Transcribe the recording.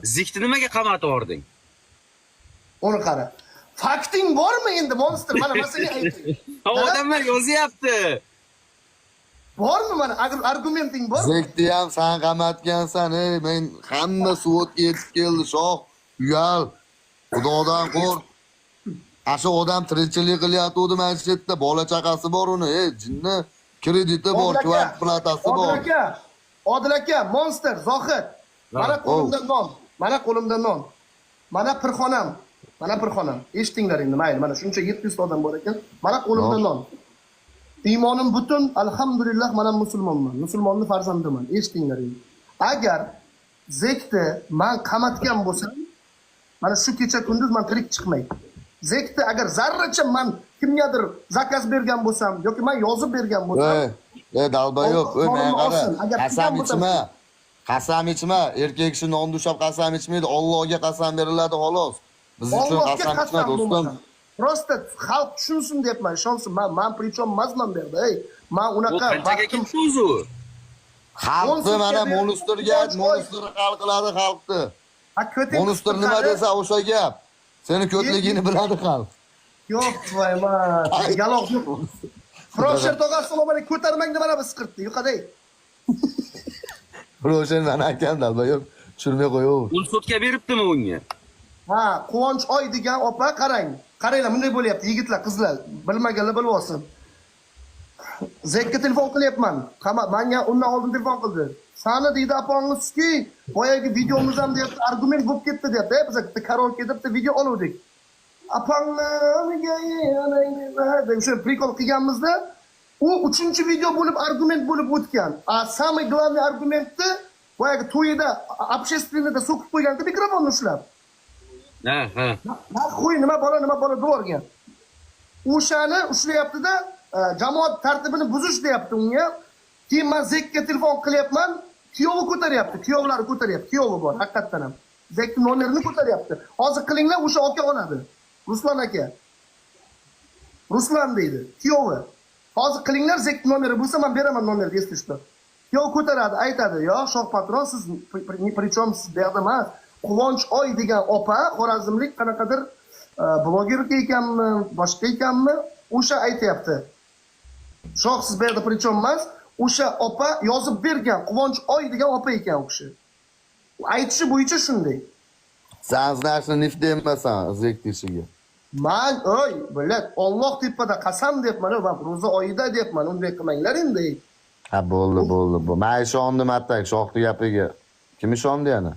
Zikni nimaga qamatib yubording? Uni qara. Fakting bormi endi monster? Mana masala ayting. Odamlar yozyapti. Bormi mana argumenting bor? Zekni ham sen qamatgansan, men hamma suvodga yetib keldi, shoh, uyal. Xudodan qo'rq. Asha odam tirikchilik qilyapti mana shu yerda, bola chaqasi bor uni, jinni krediti bor, kvart platasi bor. Odil aka, monster, Zohid. Mana qo'limda non. Mana qo'limda non. Mana pirxonam. Mana pirxonam. Eshitinglar endi, mayli. Mana shuncha 700 odam bor ekan. Mana qo'limda non. Iymonim butun, alhamdulillah, mana musulmonman. Musulmonning farzandiman. Eshitinglar endi. Agar Zekni men qamatgan bo'lsam, mana shu kecha kunduz men tirik chiqmayman. Zekni agar zarracha men kimgadir zakaz bergan bo'lsam yoki men yozib bergan bo'lsam, dalba yo'q, men qara. Qasam ichma. Qasam ichma. Erkak kishi non dushab qasam ichmaydi. Allohga qasam beriladi, xolos. Biz uchun qasam ichma, do'stim. Prosta xalq tushunsin deyapman, ishonsin. Men prichom mazman berdi. Men unaqa qanchaga ketdi o'zi? Xalqni mana monster hal qiladi xalqni. Monster nima desa o'sha gap. Seni ko'tligini biladi xalq. Yo'q, voyman. Yaloq yo'q. Frosher tog'a assalomu alaykum, ko'tarmang deb mana biz qirtdi. Yo'qaday. Frosher mana akam dalba yo'q. Tushirmay qo'yaver. Uni sudga beribdimi unga? Ha, Quvonch oy degan opa qarang. Qaranglar, bunday bo'lyapti, yigitlar, qizlar, bilmaganlar bilib olsin. Zekka telefon qilyapman. Menga undan oldin telefon qildi. Sani deydi apangizki, boyagi videomiz ham deyapti, argument bo'lib ketdi deyapti. Biz bitta karaoke deb video oluvdik. Apanglarga deb o'sha prikol qilganmizda, u 3-video bo'lib argument bo'lib o'tgan. Самый главный argumentni boyagi to'yida, общественныйda so'kib qo'ygan-ku mikrofonni ushlab. Ha. Qo'y, nima bola devorgan. O'shani ushlayapti-da, jamoat tartibini buzish deyapti unga. Keyin men Zekka telefon qilyapman, kuyovi ko'taryapti, kuyovlari ko'taryapti, kuyovi bor, haqiqatan ham. Zekni nomerini ko'taryapti. Hozir qilinglar, o'sha aka oladi. Ruslan aka. Ruslan deydi, kuyovi. Hozir qilinglar, Zekni nomeri bo'lsa men beraman nomerni, если что. Kuyov ko'taradi, aytadi, "Yo, shoh patron, siz prichom siz berdi emas. Quvonch oy degan opa, xorazmlik qanaqadir bloger ekanmi, boshqa ekanmi, o'sha aytayapti. Shoh siz berdi prichom emas, o'sha opa yozib bergan, Quvonch oy degan opa ekan u kishi. Aytishi bo'yicha shunday. Sen narsa nif demasan, Zeknishiga. Men, bilat, Alloh tepada qasam deyapman, men ro'za oyida deyapman, unday qilmanglar endi. Ha, bo'ldi. Men ishondim attak shohning gapiga. Kim ishondi yana?